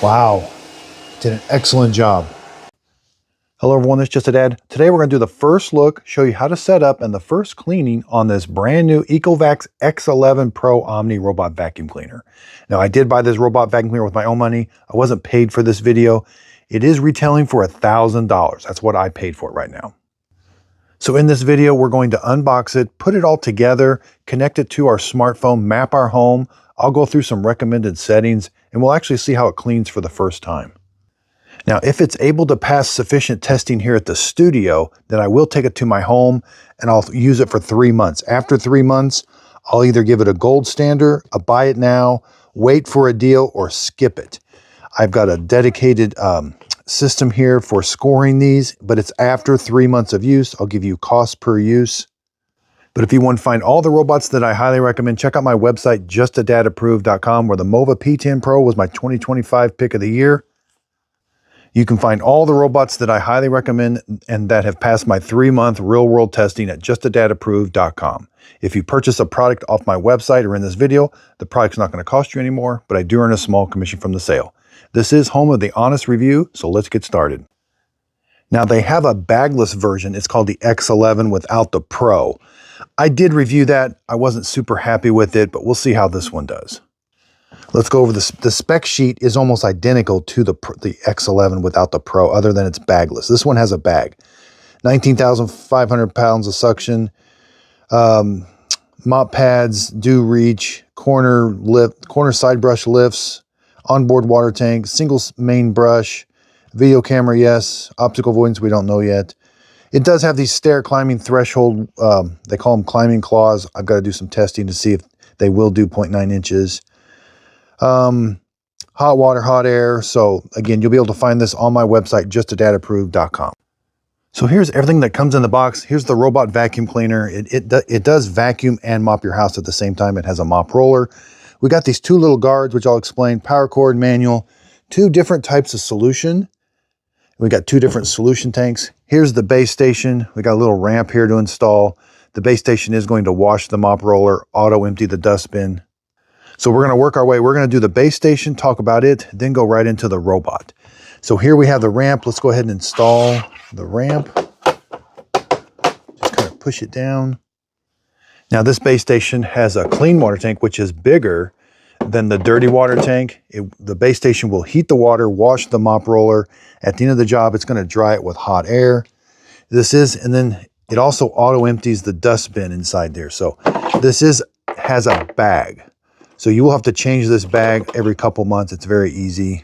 Wow, did an excellent job. Hello everyone, it's Just a Dad. Today we're going to do the first look, show you how to set up and the first cleaning on this brand new Ecovacs X11 Pro Omni Robot Vacuum Cleaner. Now I did buy this robot vacuum cleaner with my own money. I wasn't paid for this video. It is retailing for $1,000. That's what I paid for it right now. So in this video, we're going to unbox it, put it all together, connect it to our smartphone, map our home. I'll go through some recommended settings and we'll actually see how it cleans for the first time. Now, if it's able to pass sufficient testing here at the studio, then I will take it to my home and I'll use it for 3 months. After 3 months, I'll either give it a gold standard, a buy it now, wait for a deal, or skip it. I've got a dedicated system here for scoring these, but it's after 3 months of use. I'll give you cost per use. But if you want to find all the robots that I highly recommend, check out my website, justadadapproved.com, where the Mova P10 Pro was my 2025 pick of the year. You can find all the robots that I highly recommend and that have passed my 3-month real-world testing at justadadapproved.com. If you purchase a product off my website or in this video, the product's not going to cost you anymore, but I do earn a small commission from the sale. This is home of the honest review, so let's get started. Now they have a bagless version. It's called the X11 without the Pro. I did review that. I wasn't super happy with it, but we'll see how this one does. Let's go over this. The spec sheet is almost identical to the X11 without the Pro, other than it's bagless. This one has a bag. 19,500 pounds of suction, mop pads, do reach, corner side brush lifts, onboard water tank, single main brush, video camera, yes, optical avoidance, we don't know yet. It does have these stair climbing threshold, they call them climbing claws. I've got to do some testing to see if they will do 0.9 inches. Hot water, hot air. So again, you'll be able to find this on my website, justadadapproved.com. So here's everything that comes in the box. Here's the robot vacuum cleaner. It does vacuum and mop your house at the same time. It has a mop roller. We got these 2 little guards, which I'll explain, power cord, manual, 2 different types of solution. We got 2 different solution tanks. Here's the base station. We got a little ramp here to install. The base station is going to wash the mop roller, auto empty the dustbin. So we're going to work our way. We're going to do the base station, talk about it, then go right into the robot. So here we have the ramp. Let's go ahead and install the ramp. Just kind of push it down. Now this base station has a clean water tank, which is bigger than the dirty water tank. The base station will heat the water, wash the mop roller. At the end of the job, it's going to dry it with hot air. And then it also auto empties the dustbin inside there. So this has a bag. So you will have to change this bag every couple months. It's very easy.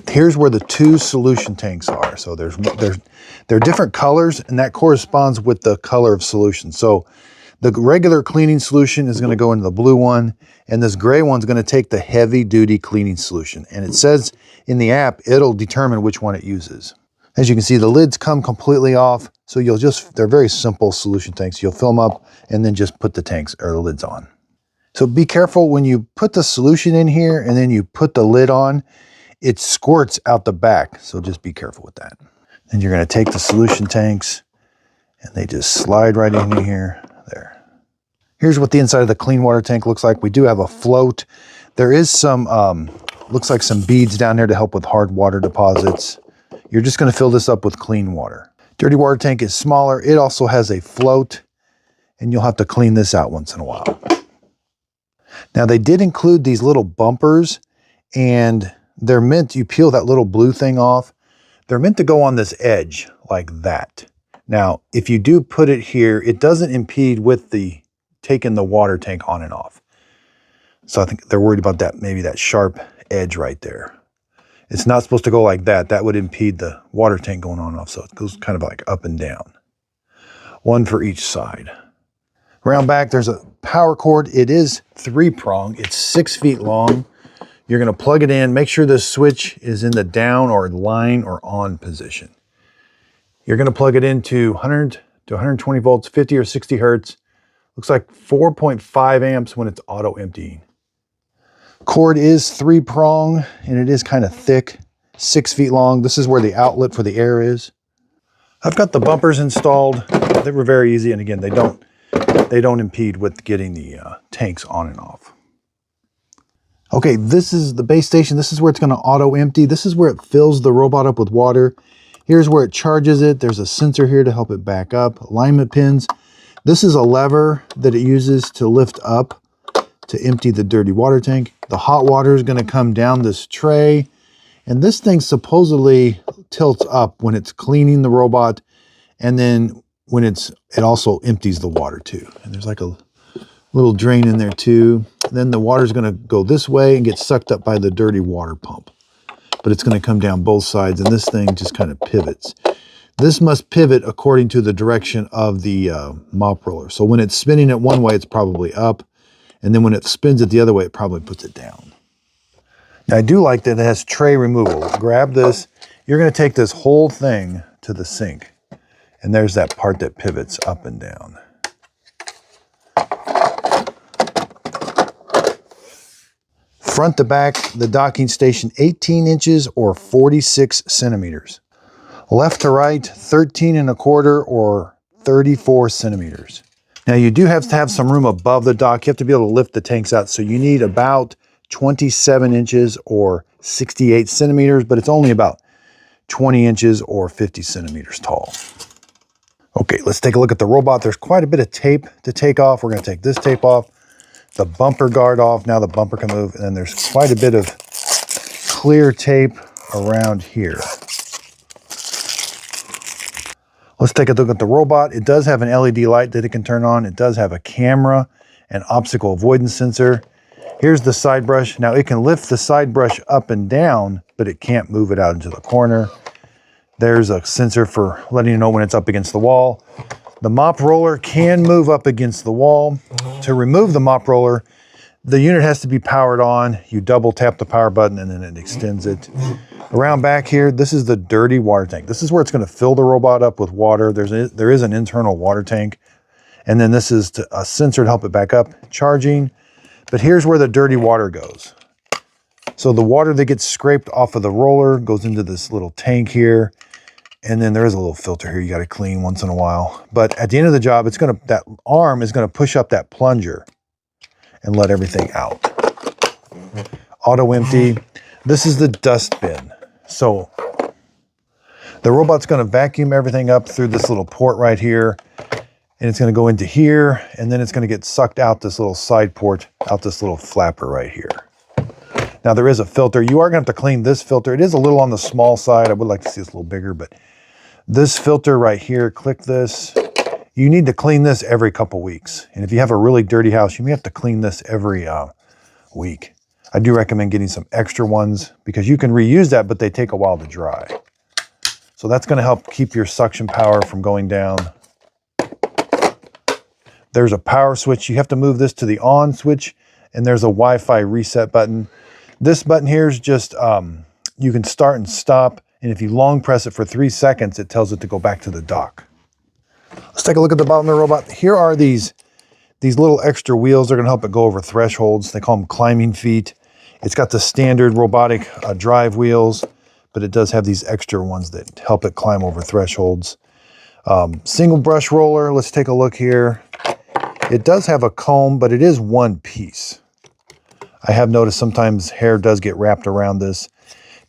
Here's where the 2 solution tanks are. So they're different colors, and that corresponds with the color of solution. So the regular cleaning solution is going to go into the blue one, and this gray one's going to take the heavy duty cleaning solution. And it says in the app, it'll determine which one it uses. As you can see, the lids come completely off. So they're very simple solution tanks. You'll fill them up and then just put the tanks or the lids on. So be careful when you put the solution in here and then you put the lid on, it squirts out the back. So just be careful with that. Then you're going to take the solution tanks and they just slide right in here. There. Here's what the inside of the clean water tank looks like. We do have a float. There is some, looks like some beads down there to help with hard water deposits. You're just going to fill this up with clean water. Dirty water tank is smaller. It also has a float, and you'll have to clean this out once in a while. Now they did include these little bumpers, and they're meant, you peel that little blue thing off, they're meant to go on this edge like that. Now, if you do put it here, it doesn't impede with taking the water tank on and off. So I think they're worried about that, maybe that sharp edge right there. It's not supposed to go like that. That would impede the water tank going on and off. So it goes kind of like up and down. 1 for each side. Around back, there's a power cord. It is 3-prong. It's 6 feet long. You're going to plug it in. Make sure the switch is in the down or line or on position. You're going to plug it into 100 to 120 volts, 50 or 60 hertz. Looks like 4.5 amps when it's auto emptying. Cord is 3-prong and it is kind of thick, 6 feet long. This is where the outlet for the air is. I've got the bumpers installed. They were very easy, and again, they don't impede with getting the tanks on and off. Okay, this is the base station. This is where it's going to auto empty. This is where it fills the robot up with water. Here's where it charges it. There's a sensor here to help it back up. Alignment pins. This is a lever that it uses to lift up to empty the dirty water tank. The hot water is going to come down this tray. And this thing supposedly tilts up when it's cleaning the robot. And then when it also empties the water too. And there's like a little drain in there too. Then the water is going to go this way and get sucked up by the dirty water pump. But it's going to come down both sides, and this thing just kind of pivots. This must pivot according to the direction of the mop roller. So when it's spinning it one way, it's probably up. And then when it spins it the other way, it probably puts it down. Now, I do like that it has tray removal. Grab this. You're going to take this whole thing to the sink. And there's that part that pivots up and down. Front to back, the docking station 18 inches or 46 centimeters. Left to right, 13 1/4 or 34 centimeters. Now you do have to have some room above the dock. You have to be able to lift the tanks out. So you need about 27 inches or 68 centimeters, but it's only about 20 inches or 50 centimeters tall. Okay, let's take a look at the robot. There's quite a bit of tape to take off. We're going to take this tape off, the bumper guard off. Now the bumper can move, and then there's quite a bit of clear tape around here. Let's take a look at the robot. It does have an LED light that it can turn on. It does have a camera and obstacle avoidance sensor. Here's the side brush. Now it can lift the side brush up and down, but it can't move it out into the corner. There's a sensor for letting you know when it's up against the wall. The mop roller can move up against the wall. To remove the mop roller, the unit has to be powered on. You double tap the power button and then it extends it. Around back here, this is the dirty water tank. This is where it's going to fill the robot up with water. There is an internal water tank. And then this is a sensor to help it back up, charging. But here's where the dirty water goes. So the water that gets scraped off of the roller goes into this little tank here. And then there is a little filter here you got to clean once in a while. But at the end of the job, that arm is going to push up that plunger and let everything out. Auto empty. This is the dust bin. So the robot's going to vacuum everything up through this little port right here. And it's going to go into here. And then it's going to get sucked out this little side port, out this little flapper right here. Now there is a filter. You are going to have to clean this filter. It is a little on the small side. I would like to see this a little bigger, but this filter right here, click this. You need to clean this every couple weeks. And if you have a really dirty house, you may have to clean this every week. I do recommend getting some extra ones because you can reuse that, but they take a while to dry. So that's going to help keep your suction power from going down. There's a power switch. You have to move this to the on switch, and there's a Wi-Fi reset button. This button here is just, you can start and stop. And if you long press it for 3 seconds, it tells it to go back to the dock. Let's take a look at the bottom of the robot. Here are these little extra wheels. They're going to help it go over thresholds. They call them climbing feet. It's got the standard robotic drive wheels, but it does have these extra ones that help it climb over thresholds. Single brush roller. Let's take a look here. It does have a comb, but it is one piece. I have noticed sometimes hair does get wrapped around this,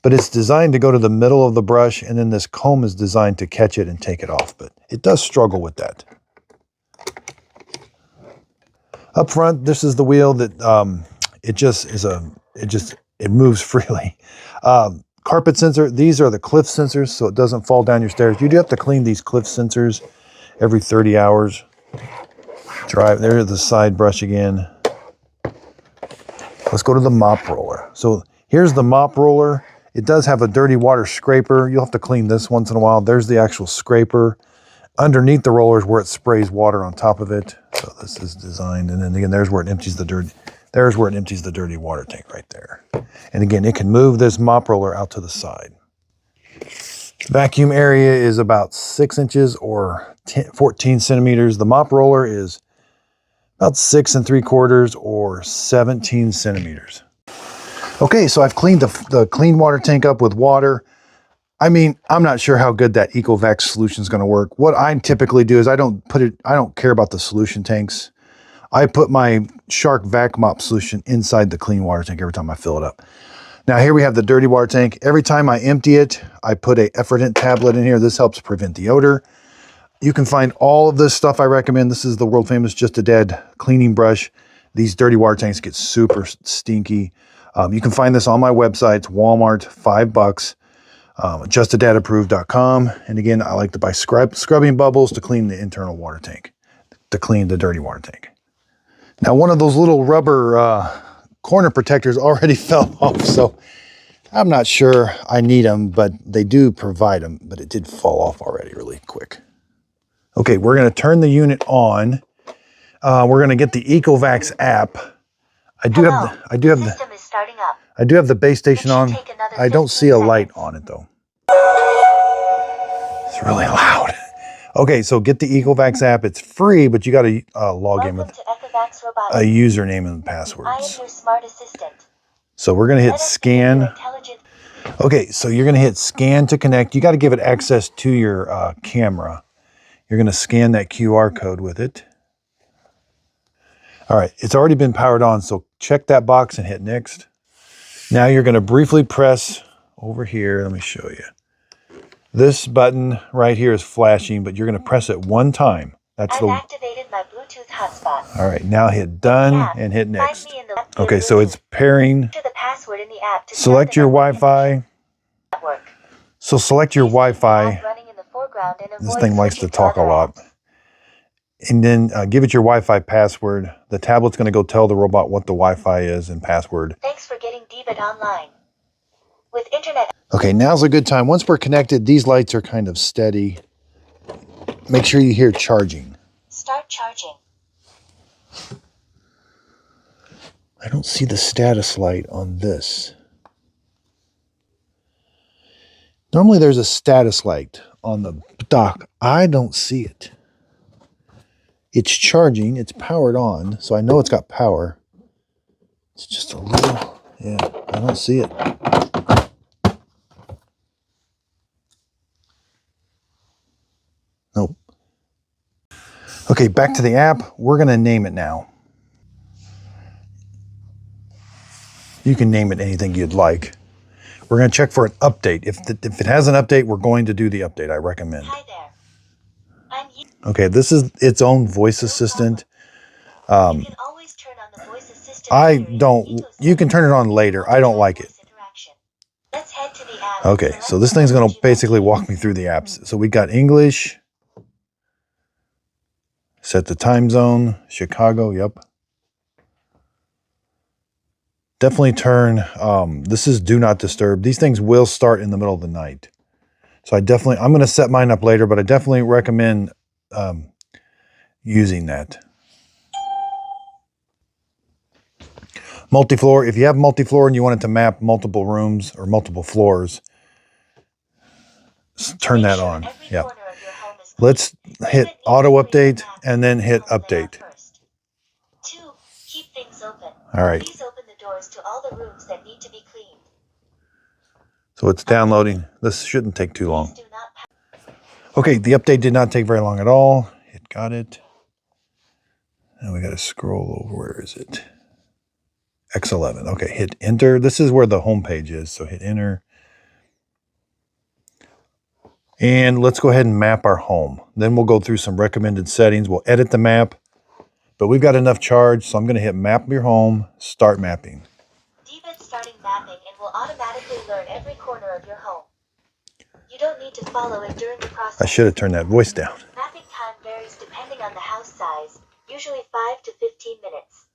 but it's designed to go to the middle of the brush, and then this comb is designed to catch it and take it off, but it does struggle with that. Up front, this is the wheel that it moves freely. Carpet sensor, these are the cliff sensors, so it doesn't fall down your stairs. You do have to clean these cliff sensors every 30 hours. There's the side brush again. Let's go to the mop roller. So here's the mop roller. It does have a dirty water scraper. You'll have to clean this once in a while. There's the actual scraper. Underneath the rollers where it sprays water on top of it. So this is designed. And then again, there's where it empties the dirt. There's where it empties the dirty water tank right there. And again, it can move this mop roller out to the side. Vacuum area is about 6 inches or 14 centimeters. The mop roller is about 6 3/4 or 17 centimeters. Okay, so I've cleaned the clean water tank up with water. I mean, I'm not sure how good that Ecovacs solution is going to work. What I typically do is I don't care about the solution tanks. I put my Shark vac mop solution inside the clean water tank every time I fill it up. Now here we have the dirty water tank. Every time I empty it, I put a Effordent tablet in here. This helps prevent the odor. You can find all of this stuff I recommend. This is the world famous Just a Dead cleaning brush. These dirty water tanks get super stinky. You can find this on my website. It's Walmart, $5. JustADadApproved.com. And again, I like to buy scrubbing bubbles to clean the internal water tank, to clean the dirty water tank. Now, one of those little rubber corner protectors already fell off, so I'm not sure I need them, but they do provide them, but it did fall off already really quick. Okay, we're going to turn the unit on. We're going to get the Ecovacs app. I do have the base station on. I don't see a light on it though. It's really loud. Okay, so get the Ecovacs app. It's free, but you got to log in with a username and passwords. I am your smart assistant. So we're going to hit scan. Okay, so you're going to hit scan to connect. You got to give it access to your camera. You're going to scan that QR code with it. All right, it's already been powered on, so check that box and hit next. Now you're going to briefly press over here. Let me show you. This button right here is flashing, but you're going to press it one time. I've activated my Bluetooth hotspot. All right, now hit done and hit next. Okay, so it's pairing. Select your Wi-Fi. So select your Wi-Fi. This thing likes to talk a lot. And then give it your Wi-Fi password. The tablet's going to go tell the robot what the Wi-Fi is and password. Thanks for getting Debit online. With internet. Okay, now's a good time. Once we're connected, these lights are kind of steady. Make sure you hear charging. Start charging. I don't see the status light on this. Normally there's a status light on the dock. I don't see it. It's charging. It's powered on, so I know it's got power. It's just a little, yeah, I don't see it. Nope. Okay, back to the app. We're going to name it now. You can name it anything you'd like. We're going to check for an update. If it has an update, we're going to do the update. I recommend. Hi there. Okay, this is its own voice assistant. You can always turn on the voice assistant. You can turn it on later. I don't like it. Let's head to the app. Okay, so this thing's going to basically walk me through the apps. So we got English. Set the time zone. Chicago, yep. Definitely turn, this is do not disturb. These things will start in the middle of the night. So I'm going to set mine up later, but I definitely recommend using that. Multi-floor, if you have multi-floor and you want it to map multiple rooms or multiple floors, turn that on. Yeah. Let's hit auto update and then hit update. All right. To all the rooms that need to be cleaned. So it's downloading. This shouldn't take too long. Okay, the update did not take very long at all. It got it. Now we got to scroll over. Where is it? X11. Okay, hit enter. This is where the home page is, so hit enter. And let's go ahead and map our home. Then we'll go through some recommended settings. We'll edit the map, but we've got enough charge, so I'm going to hit map your home, start mapping. Starting mapping and will automatically learn every corner of your home. You don't need to follow it during the process. I should have turned that voice down. Mapping time varies depending on the house size, usually 5 to 15 minutes.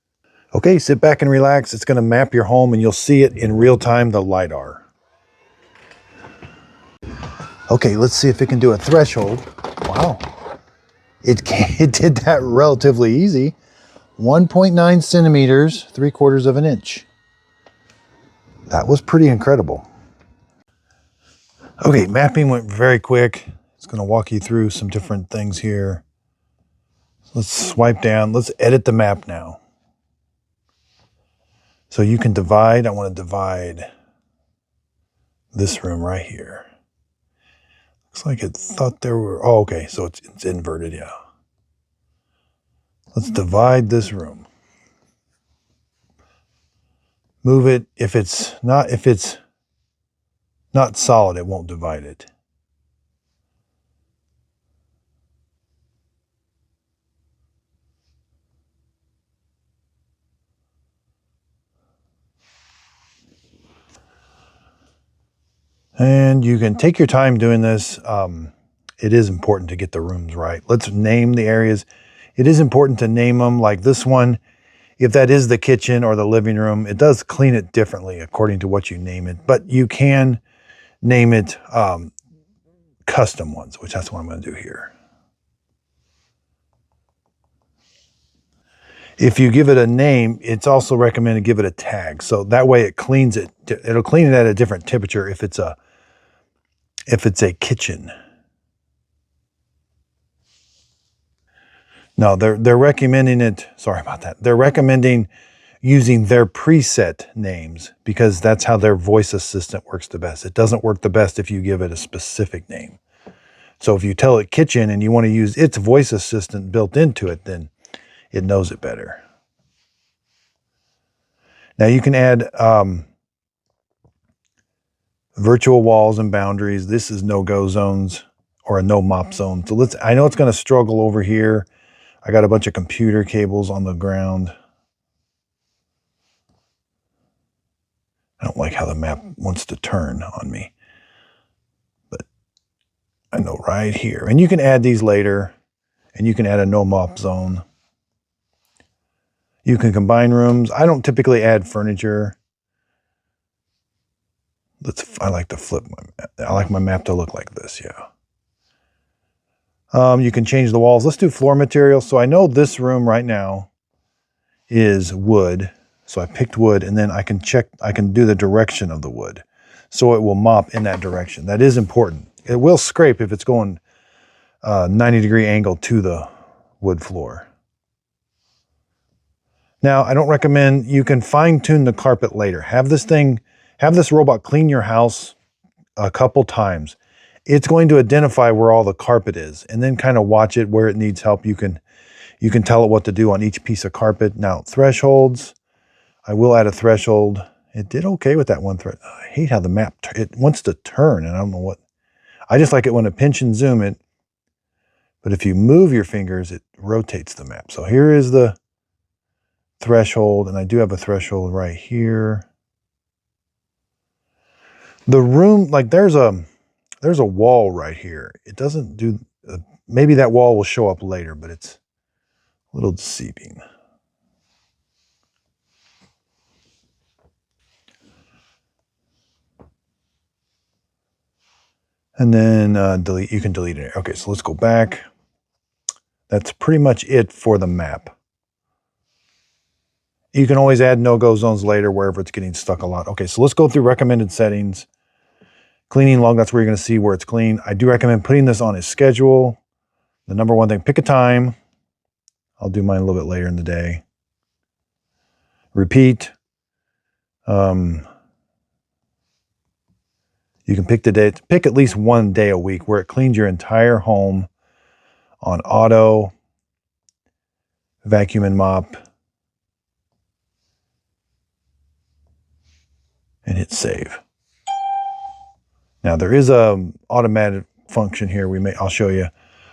Okay, sit back and relax. It's going to map your home and you'll see it in real time, the LiDAR. Okay, let's see if it can do a threshold. Wow. It did that relatively easy. 1.9 centimeters, 3/4 of an inch. That was pretty incredible. Okay, mapping went very quick. It's going to walk you through some different things here. Let's swipe down. Let's edit the map now. So you can divide. I want to divide this room right here. Looks like it thought there were... Oh, okay, so it's inverted, yeah. Let's divide this room. Move it. If it's not solid, it won't divide it. And you can take your time doing this. It is important to get the rooms right. Let's name the areas. It is important to name them, like this one. If that is the kitchen or the living room, it does clean it differently according to what you name it. But you can name it custom ones, which that's what I'm going to do here. If you give it a name, it's also recommended to give it a tag. So that way it cleans it. It'll clean it at a different temperature if it's a kitchen. No, they're recommending it. Sorry about that. They're recommending using their preset names because that's how their voice assistant works the best. It doesn't work the best if you give it a specific name. So if you tell it kitchen and you want to use its voice assistant built into it, then it knows it better. Now you can add virtual walls and boundaries. This is no-go zones or a no mop zone. So I know it's going to struggle over here. I got a bunch of computer cables on the ground. I don't like how the map wants to turn on me. But I know right here. And you can add these later. And you can add a no mop zone. You can combine rooms. I don't typically add furniture. I like to flip my map. I like my map to look like this, yeah. You can change the walls. Let's do floor material. So I know this room right now is wood. So I picked wood, and then I can do the direction of the wood. So it will mop in that direction. That is important. It will scrape if it's going 90-degree angle to the wood floor. Now, I don't recommend, you can fine tune the carpet later. Have this robot clean your house a couple times. It's going to identify where all the carpet is and then kind of watch it where it needs help. You can tell it what to do on each piece of carpet. Now, thresholds, I will add a threshold. It did okay with that one thread. I hate how the map, it wants to turn, and I don't know what. I just like it when I pinch and zoom it. But if you move your fingers, it rotates the map. So here is the threshold, and I do have a threshold right here. The room, like there's a wall right here. It doesn't do, maybe that wall will show up later, but it's a little deceiving. And then delete, you can delete it. Okay, so let's go back. That's pretty much it for the map. You can always add no-go zones later wherever it's getting stuck a lot. Okay, so let's go through recommended settings. Cleaning log, that's where you're going to see where it's clean. I do recommend putting this on a schedule. The number one thing, pick a time. I'll do mine a little bit later in the day. Repeat. You can pick the day. Pick at least one day a week where it cleans your entire home on auto, vacuum and mop, and hit save. Now there is a automatic function here. I'll show you.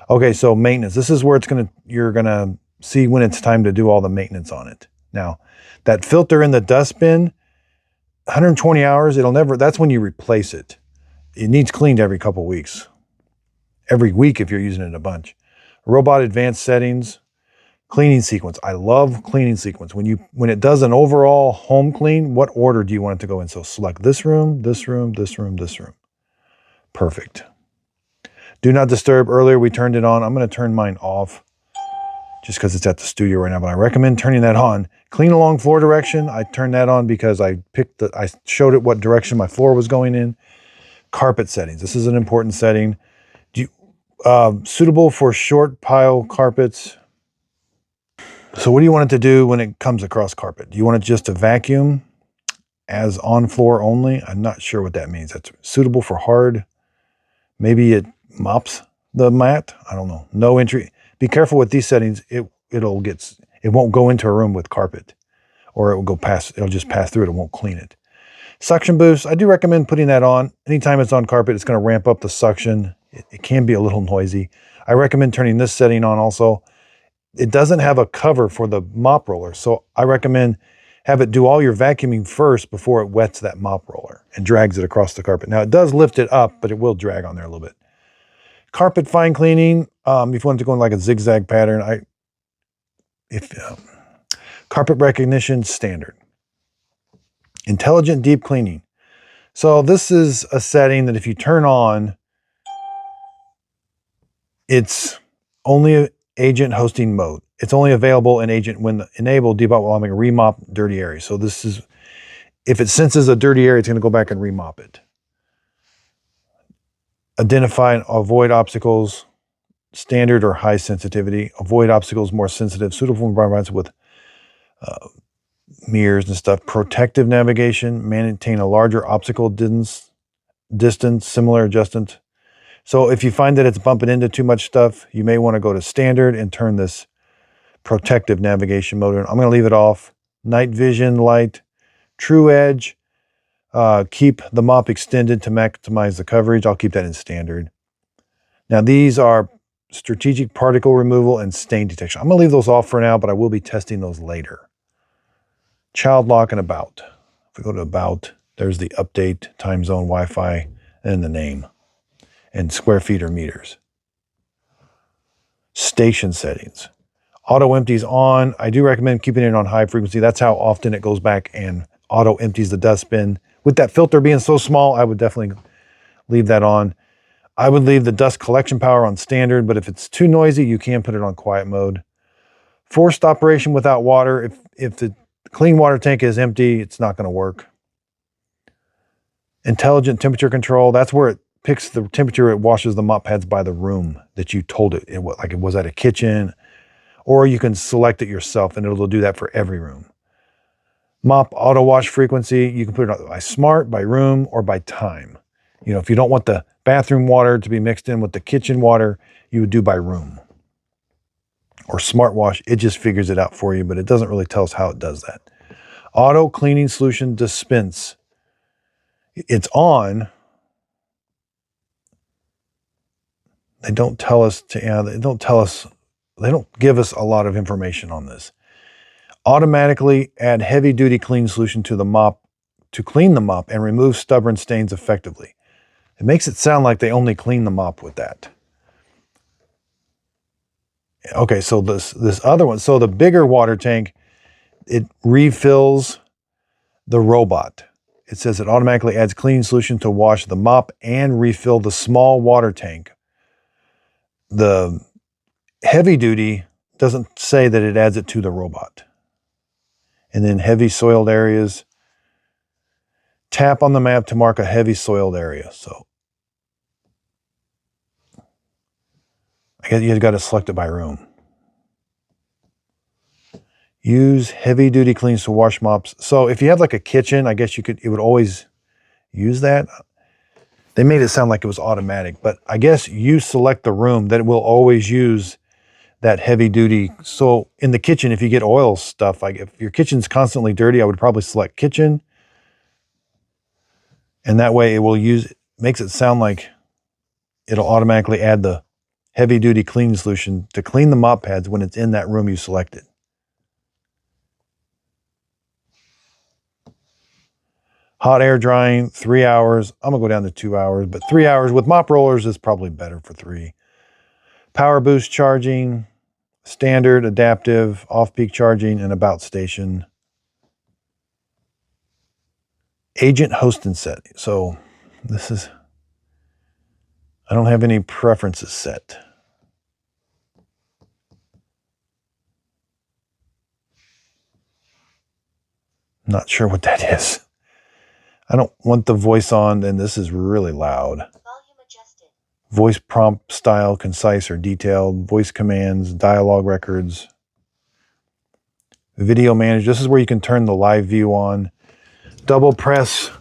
Okay, so maintenance. This is where you're gonna see when it's time to do all the maintenance on it. Now, that filter in the dustbin, 120 hours, that's when you replace it. It needs cleaned every couple weeks. Every week if you're using it a bunch. Robot advanced settings, cleaning sequence. I love cleaning sequence. When it does an overall home clean, what order do you want it to go in? So select this room, this room, this room, this room. Perfect. Do not disturb. Earlier we turned it on. I'm going to turn mine off just because it's at the studio right now, but I recommend turning that on. Clean along floor direction. I turned that on because I showed it what direction my floor was going in. Carpet settings. This is an important setting. Suitable for short pile carpets. So what do you want it to do when it comes across carpet? Do you want it just to vacuum as on floor only? I'm not sure what that means. That's suitable for hard. Maybe it mops the mat. I don't know. No entry. Be careful with these settings. It it won't go into a room with carpet, or it'll just pass through it. It won't clean it. Suction boost, I do recommend putting that on. Anytime it's on carpet, it's going to ramp up the suction. It can be a little noisy. I recommend turning this setting on also. It doesn't have a cover for the mop roller, so I recommend have it do all your vacuuming first before it wets that mop roller and drags it across the carpet. Now, it does lift it up, but it will drag on there a little bit. Carpet fine cleaning, if you want to go in like a zigzag pattern, carpet recognition standard. Intelligent deep cleaning. So this is a setting that if you turn on, it's only agent hosting mode. It's only available in agent when enabled debug while I'm going to remop dirty areas. So this is, if it senses a dirty area, it's going to go back and remop it. Identify and avoid obstacles, standard or high sensitivity. Avoid obstacles more sensitive, suitable environments with mirrors and stuff. Protective navigation, maintain a larger obstacle distance, similar adjustment. So if you find that it's bumping into too much stuff, you may want to go to standard and turn this protective navigation mode on. I'm going to leave it off. Night vision light, true edge, keep the mop extended to maximize the coverage. I'll keep that in standard. Now these are strategic particle removal and stain detection. I'm going to leave those off for now, but I will be testing those later. Child lock and about. If we go to about, there's the update, time zone, Wi-Fi, and the name, and square feet or meters. Station settings. Auto empties on. I do recommend keeping it on high frequency. That's how often it goes back and auto empties the dustbin. With that filter being so small, I would definitely leave that on. I would leave the dust collection power on standard, but if it's too noisy, you can put it on quiet mode. Forced operation without water. If the clean water tank is empty, it's not going to work. Intelligent temperature control. That's where it picks the temperature. It washes the mop pads by the room that you told it. Like it was at a kitchen, or you can select it yourself and it'll do that for every room. Mop auto wash frequency. You can put it by smart, by room, or by time. You know, if you don't want the bathroom water to be mixed in with the kitchen water, you would do by room. Or smart wash, it just figures it out for you, but it doesn't really tell us how it does that. Auto cleaning solution dispense. It's on. They don't tell us they don't give us a lot of information on this. Automatically add heavy duty clean solution to the mop to clean the mop and remove stubborn stains effectively. It makes it sound like they only clean the mop with that. Okay, so this other one, so the bigger water tank, it refills the robot. It says it automatically adds cleaning solution to wash the mop and refill the small water tank. The heavy duty doesn't say that it adds it to the robot. And then heavy soiled areas, tap on the map to mark a heavy soiled area. So I guess you've got to select it by room. Use heavy duty cleans to wash mops. So if you have like a kitchen, I guess it would always use that. They made it sound like it was automatic, but I guess you select the room that it will always use that heavy duty. So in the kitchen, if you get oil stuff, like if your kitchen's constantly dirty, I would probably select kitchen. And that way makes it sound like it'll automatically add the heavy duty cleaning solution to clean the mop pads when it's in that room you selected. Hot air drying, 3 hours. I'm gonna go down to 2 hours, but 3 hours with mop rollers is probably better for 3. Power boost charging, standard, adaptive, off-peak charging, and about station. Agent host and set. So I don't have any preferences set. Not sure what that is. I don't want the voice on, and this is really loud. Volume adjusted. Voice prompt style, concise or detailed. Voice commands, dialogue records. Video manager. This is where you can turn the live view on. Double press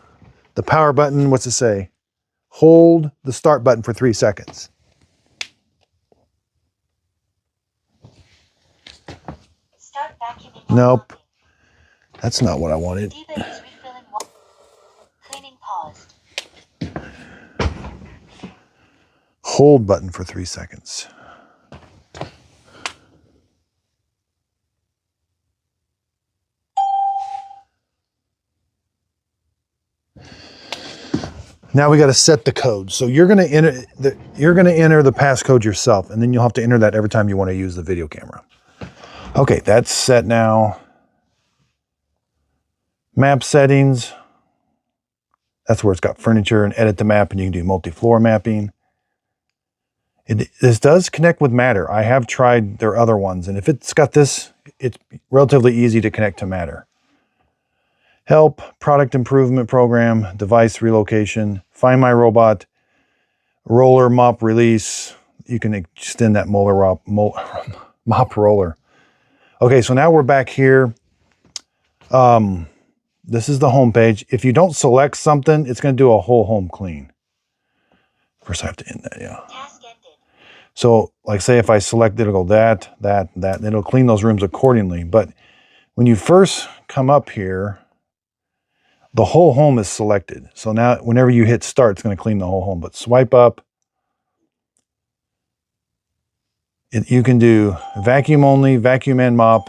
the power button. What's it say? Hold the start button for 3 seconds. Nope. That's not what I wanted. Hold button for 3 seconds. Now we got to set the code. So you're going to enter the passcode yourself, and then you'll have to enter that every time you want to use the video camera. Okay, that's set now. Map settings. That's where it's got furniture and edit the map, and you can do multi-floor mapping. This does connect with Matter. I have tried their other ones, and if it's got this, it's relatively easy to connect to Matter. Help, product improvement program, device relocation, find my robot, roller mop release. You can extend that mop roller. Okay, so now we're back here. This is the home page. If you don't select something, it's going to do a whole home clean. First I have to end that, yeah. So, like say if I select, it'll go that, and it'll clean those rooms accordingly. But when you first come up here, the whole home is selected. So now whenever you hit start, it's going to clean the whole home. But swipe up. You can do vacuum only, vacuum and mop,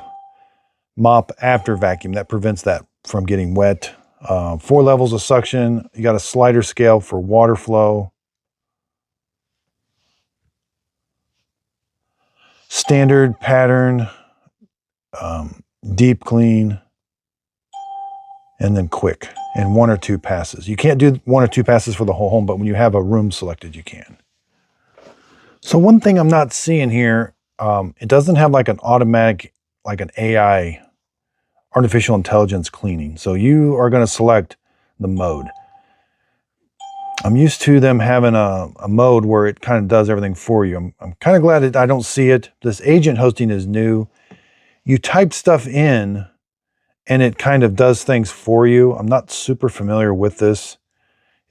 mop after vacuum. That prevents that from getting wet. 4 levels of suction. You got a slider scale for water flow. Standard, pattern, deep clean, and then quick, and 1 or 2 passes. You can't do 1 or 2 passes for the whole home, but when you have a room selected, you can. So one thing I'm not seeing here, it doesn't have like an automatic, like an AI, artificial intelligence cleaning. So you are going to select the mode. I'm used to them having a mode where it kind of does everything for you. I'm kind of glad that I don't see it. This agent hosting is new. You type stuff in and it kind of does things for you. I'm not super familiar with this.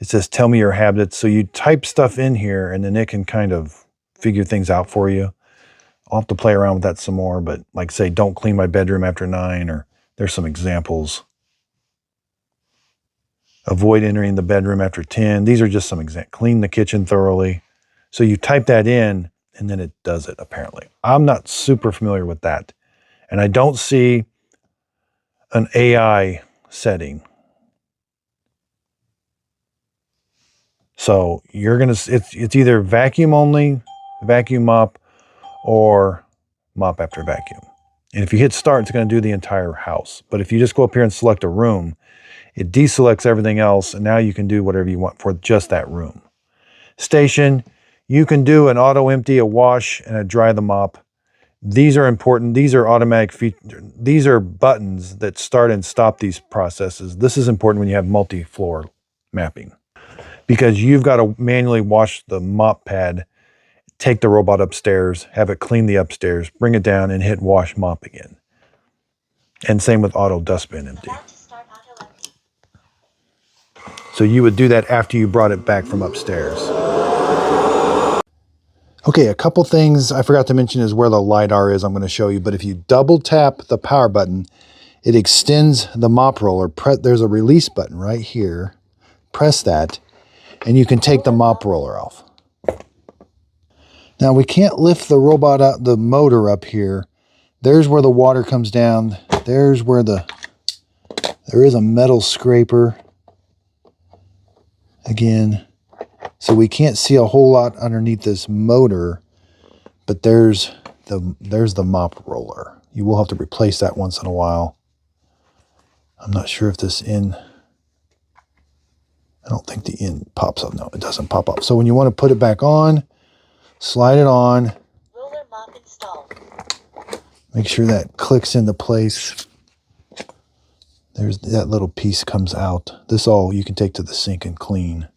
It says, tell me your habits. So you type stuff in here and then it can kind of figure things out for you. I'll have to play around with that some more, but like say, don't clean my bedroom after 9, or there's some examples. Avoid entering the bedroom after 10. These are just some examples. Clean the kitchen thoroughly. So you type that in and then it does it apparently. I'm not super familiar with that. And I don't see an AI setting. So you're going to, it's either vacuum only, vacuum mop, or mop after vacuum. And if you hit start, it's going to do the entire house. But if you just go up here and select a room, it deselects everything else, and now you can do whatever you want for just that room. Station, you can do an auto empty, a wash, and a dry the mop. These are important. These are automatic features. These are buttons that start and stop these processes. This is important when you have multi-floor mapping, because you've got to manually wash the mop pad, take the robot upstairs, have it clean the upstairs, bring it down, and hit wash mop again. And same with auto dustbin empty. So you would do that after you brought it back from upstairs. Okay, a couple things I forgot to mention is where the LiDAR is. I'm going to show you, but if you double tap the power button, it extends the mop roller. There's a release button right here. Press that, and you can take the mop roller off. Now we can't lift the robot out, the motor up here. There's where the water comes down. There's where there is a metal scraper. Again, so we can't see a whole lot underneath this motor, but there's the mop roller. You will have to replace that once in a while. I'm not sure if this end, I don't think the end pops up. No, it doesn't pop up. So when you want to put it back on, slide it on. Roller mop installed. Make sure that clicks into place. There's that little piece comes out. This all you can take to the sink and clean.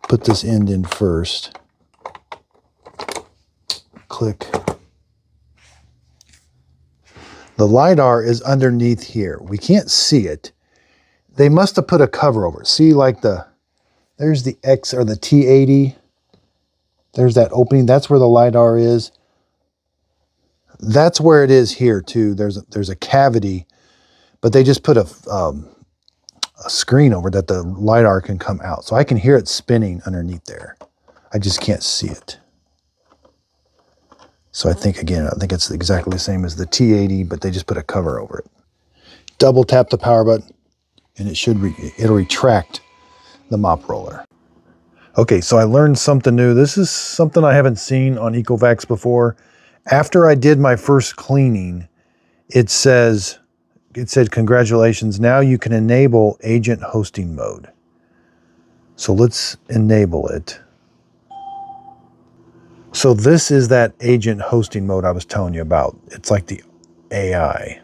Put this end in first. Click. The LiDAR is underneath here. We can't see it. They must have put a cover over it. See, like there's the X or the T80. There's that opening. That's where the LiDAR is. That's where it is here too. There's a cavity, but they just put a screen over that the LiDAR can come out. So I can hear it spinning underneath there. I just can't see it. So I think it's exactly the same as the T80, but they just put a cover over it. Double tap the power button and it'll retract the mop roller. Okay, so I learned something new. This is something I haven't seen on Ecovacs before. After I did my first cleaning, it said, congratulations, now you can enable agent hosting mode. So let's enable it. So this is that agent hosting mode I was telling you about. It's like the AI.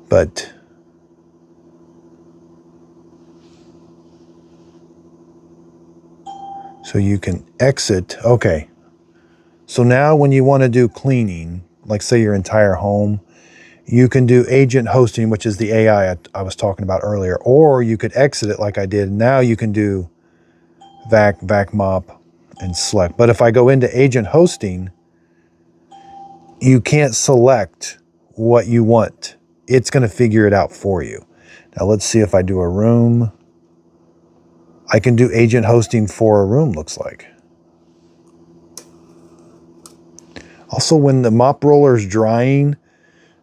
But so you can exit. Okay. So now when you want to do cleaning, like say your entire home, you can do agent hosting, which is the AI I was talking about earlier, or you could exit it like I did. Now you can do vac mop and select. But if I go into agent hosting, you can't select what you want. It's going to figure it out for you. Now let's see if I do a room. I can do agent hosting for a room, looks like. Also, when the mop roller is drying,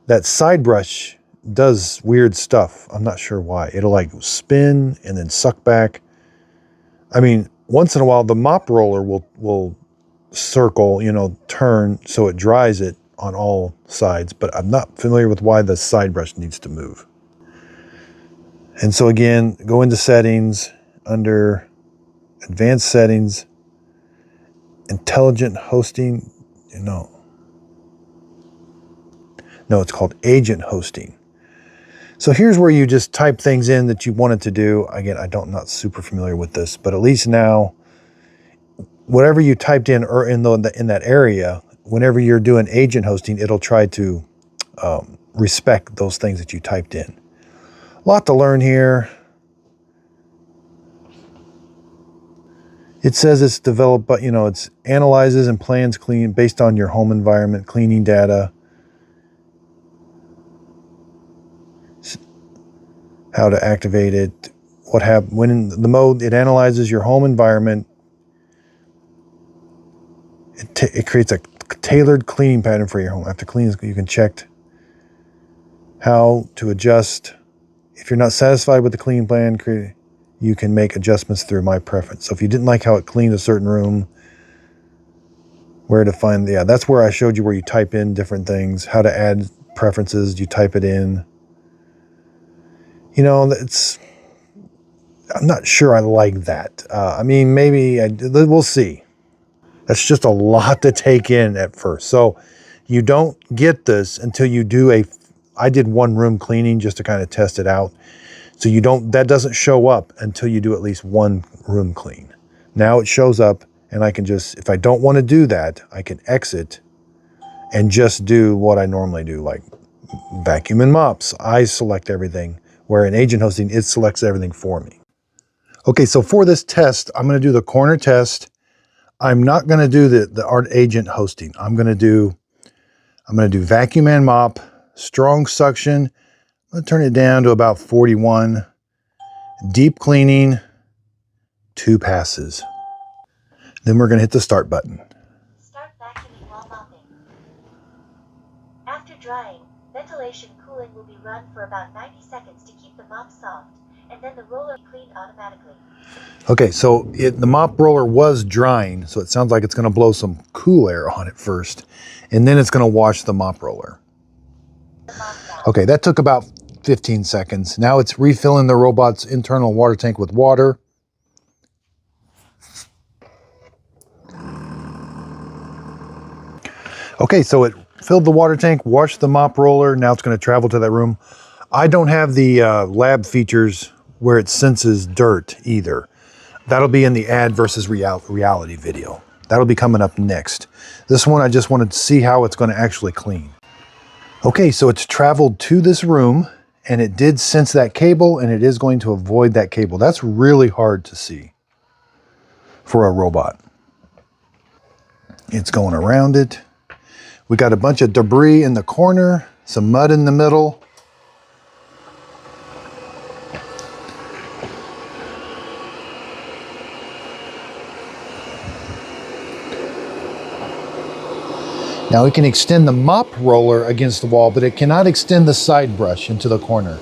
that side brush does weird stuff. I'm not sure why. It'll like spin and then suck back. I mean, once in a while, the mop roller will circle, turn so it dries it on all sides, but I'm not familiar with why the side brush needs to move. And so again, go into settings, under advanced settings, intelligent hosting, no, it's called agent hosting. So here's where you just type things in that you wanted to do. Again, I'm not super familiar with this, but at least now, whatever you typed in or in that area, whenever you're doing agent hosting, it'll try to respect those things that you typed in. A lot to learn here. It says it's developed, but it's analyzes and plans clean based on your home environment, cleaning data. How to activate it, when in the mode, it analyzes your home environment. It creates a tailored cleaning pattern for your home. After cleaning, you can check how to adjust. If you're not satisfied with the cleaning plan, you can make adjustments through my preference. So if you didn't like how it cleaned a certain room, where to find, that's where I showed you where you type in different things, how to add preferences, you type it in. I'm not sure I like that. I mean, maybe we'll see. That's just a lot to take in at first. So you don't get this until you do I did one room cleaning just to kind of test it out. So that doesn't show up until you do at least one room clean. Now it shows up and I can if I don't want to do that, I can exit and just do what I normally do, like vacuum and mops. I select everything, where in agent hosting, it selects everything for me. Okay, so for this test, I'm going to do the corner test. I'm not going to do the art agent hosting. I'm going to do vacuum and mop, strong suction. I'm going to turn it down to about 41. Deep cleaning, 2 passes. Then we're going to hit the start button. Start vacuuming while mopping. After drying, ventilation cooling will be run for about 90 seconds to keep the mop soft, and then the roller cleaned automatically. Okay, so the mop roller was drying, so it sounds like it's going to blow some cool air on it first, and then it's going to wash the mop roller. Okay, that took about 15 seconds. Now it's refilling the robot's internal water tank with water. Okay, so it filled the water tank, washed the mop roller. Now it's going to travel to that room. I don't have the lab features where it senses dirt either. That'll be in the ad versus reality video. That'll be coming up next. This one, I just wanted to see how it's going to actually clean. Okay, so it's traveled to this room and it did sense that cable and it is going to avoid that cable. That's really hard to see for a robot. It's going around it. We got a bunch of debris in the corner, some mud in the middle. Now we can extend the mop roller against the wall, but it cannot extend the side brush into the corner.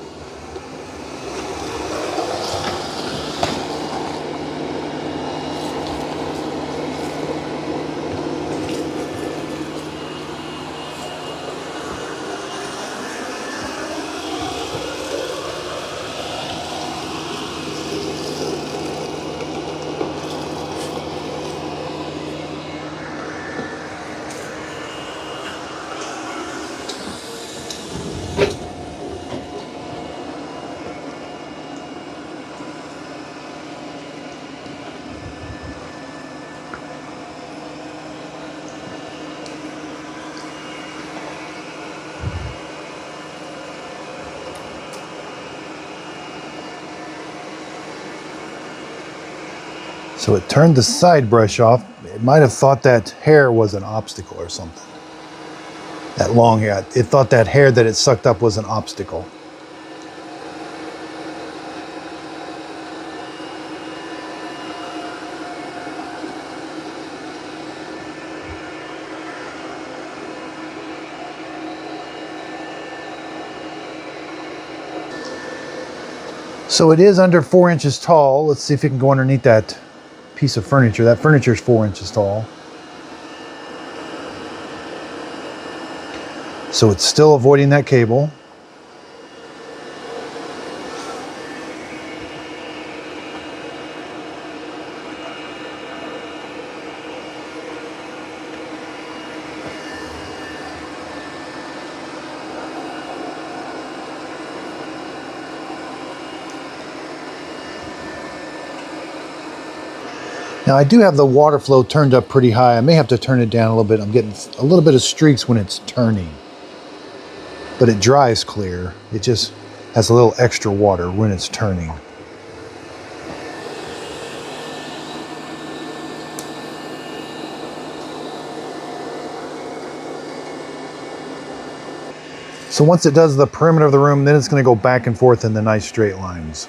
So it turned the side brush off. It might have thought that hair was an obstacle or something. That long hair. It thought that hair that it sucked up was an obstacle. So it is under 4 inches tall. Let's see if it can go underneath that piece of furniture. That furniture is 4 inches tall. So it's still avoiding that cable. Now I do have the water flow turned up pretty high. I may have to turn it down a little bit. I'm getting a little bit of streaks when it's turning. But it dries clear. It just has a little extra water when it's turning. So once it does the perimeter of the room, then it's going to go back and forth in the nice straight lines.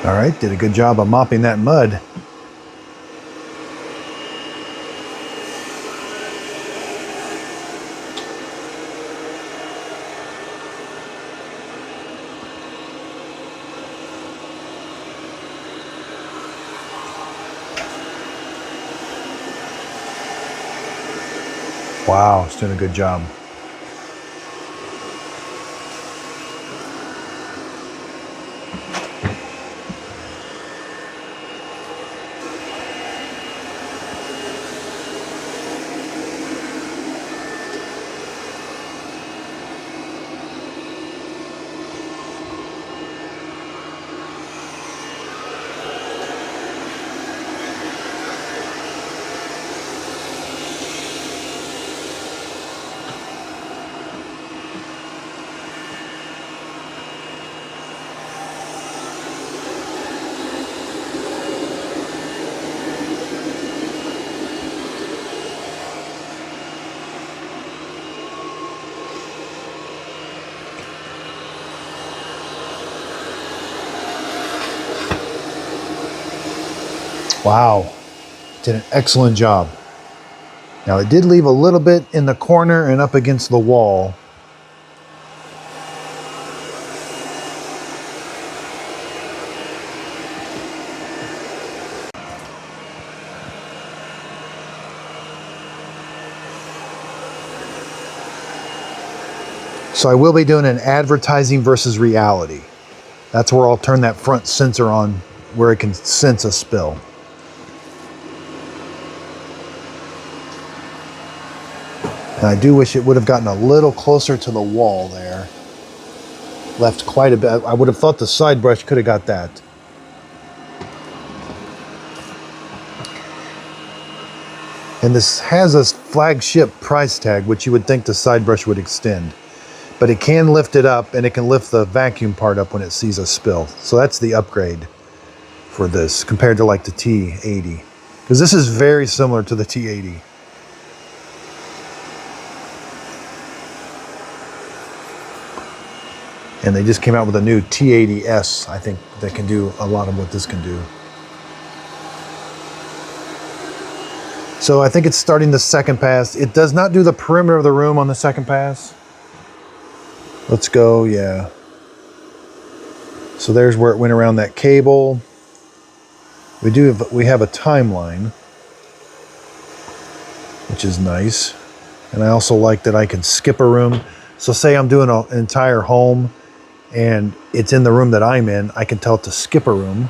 All right, did a good job of mopping that mud. Wow, it's doing a good job. Wow, did an excellent job. Now it did leave a little bit in the corner and up against the wall. So I will be doing an advertising versus reality. That's where I'll turn that front sensor on where it can sense a spill. And I do wish it would have gotten a little closer to the wall there. Left quite a bit. I would have thought the side brush could have got that. And this has a flagship price tag, which you would think the side brush would extend. But it can lift it up, and it can lift the vacuum part up when it sees a spill. So that's the upgrade for this compared to like the T80. Because this is very similar to the T80. And they just came out with a new T80S, I think, that can do a lot of what this can do. So I think it's starting the second pass. It does not do the perimeter of the room on the second pass. Let's go, yeah. So there's where it went around that cable. We have a timeline, which is nice. And I also like that I can skip a room. So say I'm doing an entire home and it's in the room that I'm in, I can tell it to skip a room.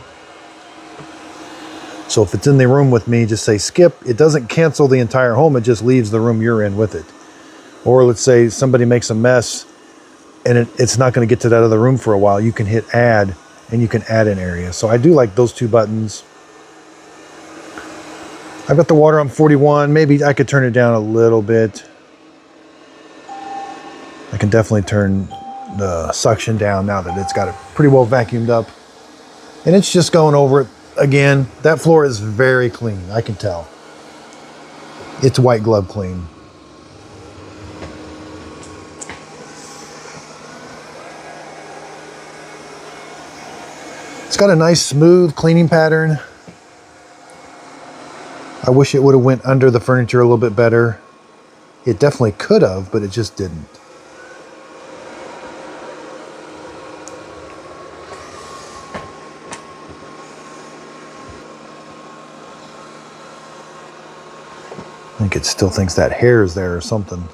So if it's in the room with me, just say skip. It doesn't cancel the entire home, it just leaves the room you're in with it. Or let's say somebody makes a mess and it's not going to get to that other room for a while. You can hit add and you can add an area. So I do like those two buttons. I've got the water on 41. Maybe I could turn it down a little bit. I can definitely turn the suction down now that it's got it pretty well vacuumed up. And it's just going over it. Again, that floor is very clean, I can tell. It's white glove clean. It's got a nice smooth cleaning pattern. I wish it would have went under the furniture a little bit better. It definitely could have, but it just didn't. I think it still thinks that hair is there or something.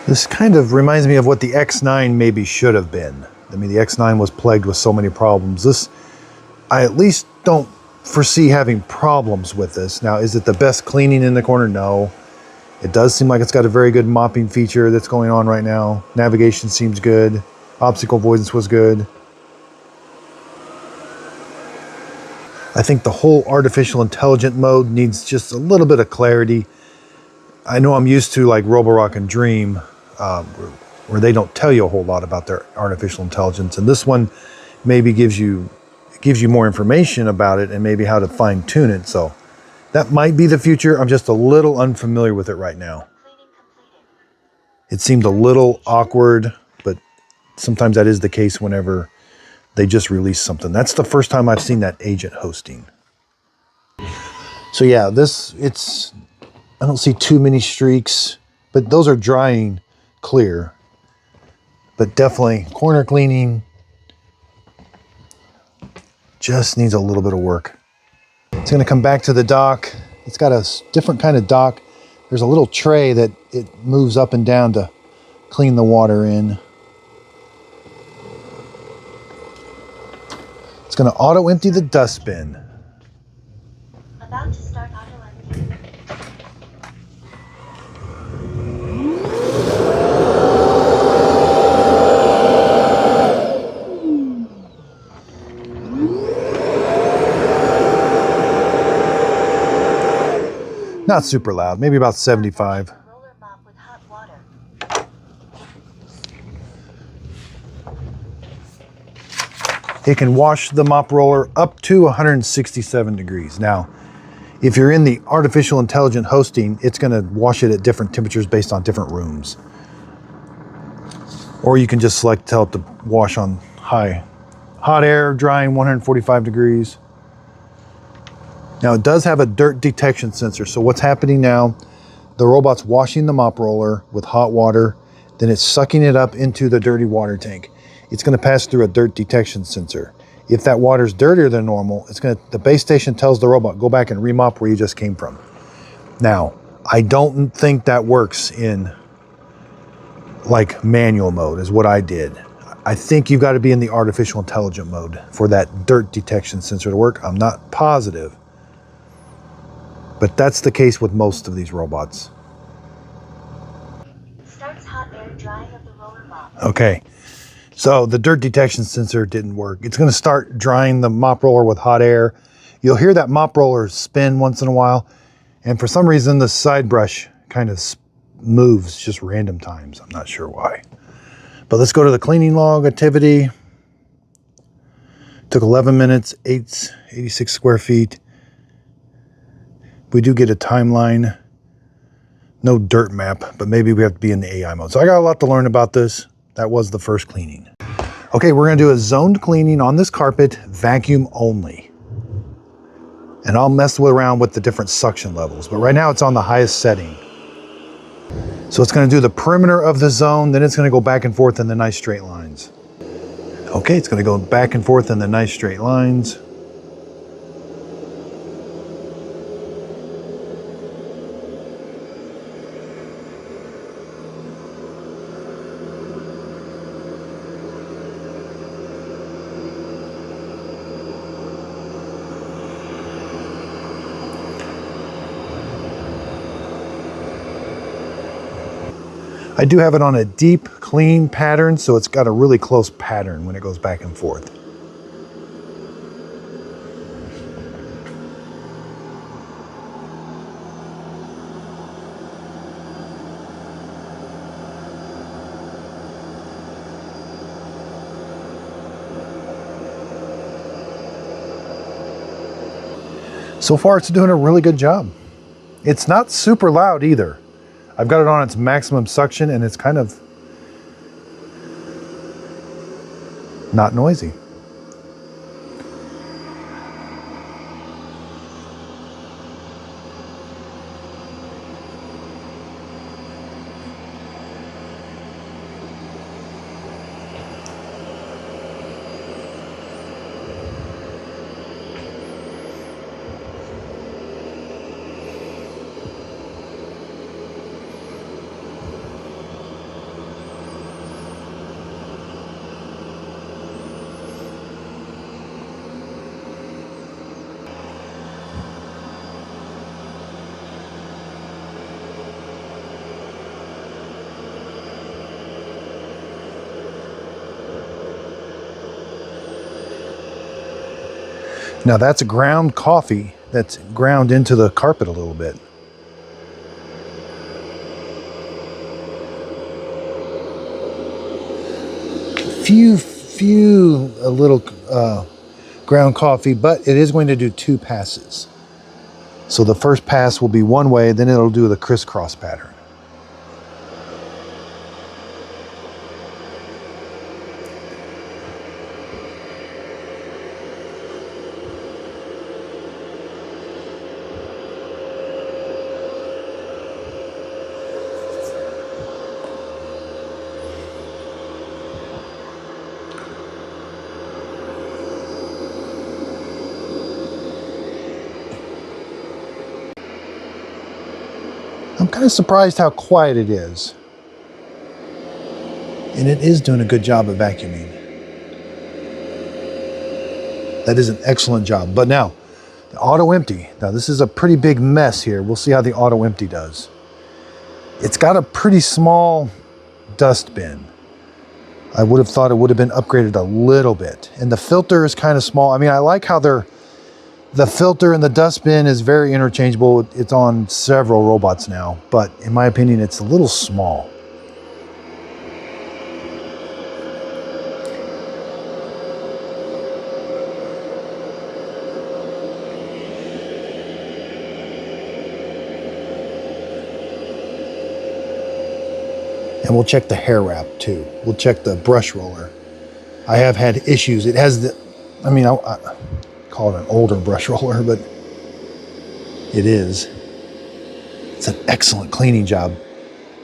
This kind of reminds me of what the X9 maybe should have been. I mean, the X9 was plagued with so many problems. This, I at least don't foresee having problems with this. Now, is it the best cleaning in the corner? No. It does seem like it's got a very good mopping feature that's going on right now. Navigation seems good. Obstacle avoidance was good. I think the whole artificial intelligent mode needs just a little bit of clarity. I know I'm used to like Roborock and Dream, where they don't tell you a whole lot about their artificial intelligence. And this one maybe gives you more information about it and maybe how to fine tune it. So that might be the future. I'm just a little unfamiliar with it right now. It seemed a little awkward, but sometimes that is the case whenever they just release something. That's the first time I've seen that agent hosting. So yeah, I don't see too many streaks, but those are drying clear. But definitely corner cleaning just needs a little bit of work. It's going to come back to the dock. It's got a different kind of dock. There's a little tray that it moves up and down to clean the water in. It's going to auto empty the dustbin. About to start auto empty. Not super loud, maybe about 75. Roller mop with hot water. It can wash the mop roller up to 167 degrees. Now, if you're in the artificial intelligent hosting, it's going to wash it at different temperatures based on different rooms. Or you can just select tell it to wash on high. Hot air, drying 145 degrees. Now it does have a dirt detection sensor. So what's happening now, the robot's washing the mop roller with hot water, then it's sucking it up into the dirty water tank. It's going to pass through a dirt detection sensor. If that water's dirtier than normal, the base station tells the robot, go back and remop where you just came from. Now, I don't think that works in like manual mode is what I did. I think you've got to be in the artificial intelligent mode for that dirt detection sensor to work. I'm not positive, but that's the case with most of these robots. Starts hot air drying of the roller mop. Okay. So the dirt detection sensor didn't work. It's going to start drying the mop roller with hot air. You'll hear that mop roller spin once in a while. And for some reason, the side brush kind of moves just random times. I'm not sure why. But let's go to the cleaning log activity. Took 11 minutes, 86 square feet. We do get a timeline. No dirt map, but maybe we have to be in the AI mode. So I got a lot to learn about this. That was the first cleaning. Okay, we're gonna do a zoned cleaning on this carpet, vacuum only. And I'll mess around with the different suction levels, but right now it's on the highest setting. So it's gonna do the perimeter of the zone, then it's gonna go back and forth in the nice straight lines. Okay, it's gonna go back and forth in the nice straight lines. I do have it on a deep, clean pattern, so it's got a really close pattern when it goes back and forth. So far, it's doing a really good job. It's not super loud either. I've got it on its maximum suction and it's kind of not noisy. Now that's ground coffee that's ground into the carpet a little bit. A little ground coffee, but it is going to do 2 passes. So the first pass will be one way, then it'll do the crisscross pattern. I'm kind of surprised how quiet it is. And it is doing a good job of vacuuming. That is an excellent job. But now, the auto empty. Now this is a pretty big mess here. We'll see how the auto empty does. It's got a pretty small dust bin. I would have thought it would have been upgraded a little bit. And the filter is kind of small. I mean, I like how the filter and the dustbin is very interchangeable. It's on several robots now, but in my opinion, it's a little small. And we'll check the hair wrap too. We'll check the brush roller. I have had issues. It has the, I call it an older brush roller, but it is. It's an excellent cleaning job.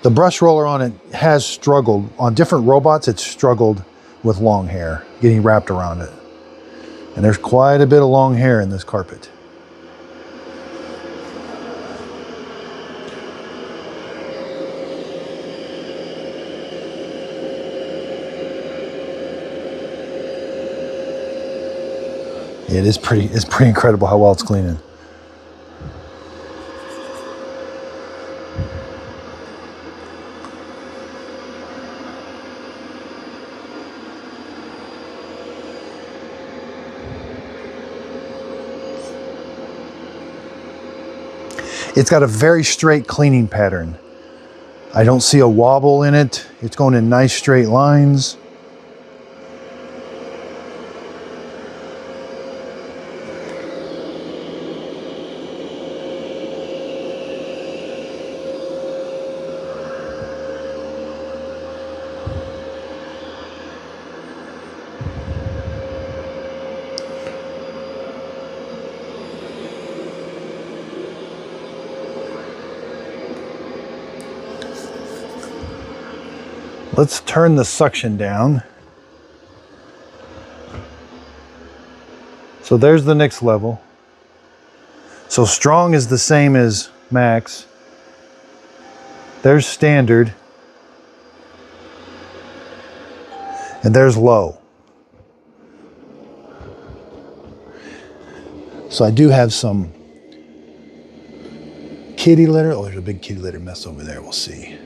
The brush roller on it has struggled. On different robots, it's struggled with long hair, getting wrapped around it. And there's quite a bit of long hair in this carpet. It's pretty incredible how well it's cleaning. It's got a very straight cleaning pattern. I don't see a wobble in it. It's going in nice straight lines. Let's turn the suction down. So there's the next level. So strong is the same as max. There's standard. And there's low. So I do have some kitty litter. Oh, there's a big kitty litter mess over there. We'll see.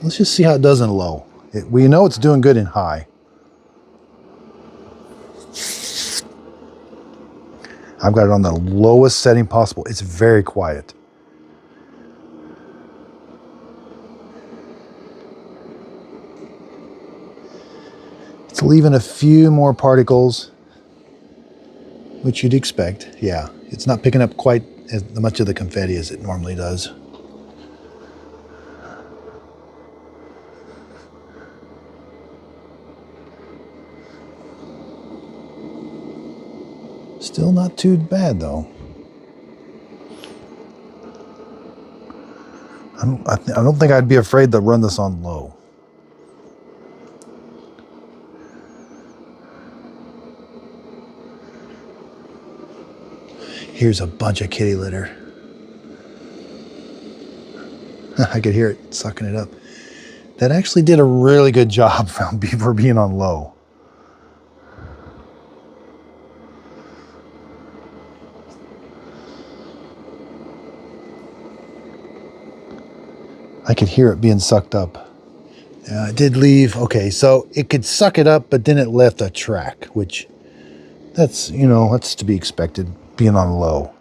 Let's just see how it does in low. We know it's doing good in high. I've got it on the lowest setting possible. It's very quiet. It's leaving a few more particles, which you'd expect. Yeah, it's not picking up quite as much of the confetti as it normally does. Still not too bad though. I don't think I'd be afraid to run this on low. Here's a bunch of kitty litter. I could hear it sucking it up. That actually did a really good job for being on low. I could hear it being sucked up. It did leave, okay, so it could suck it up, but then it left a track, which that's to be expected, being on low.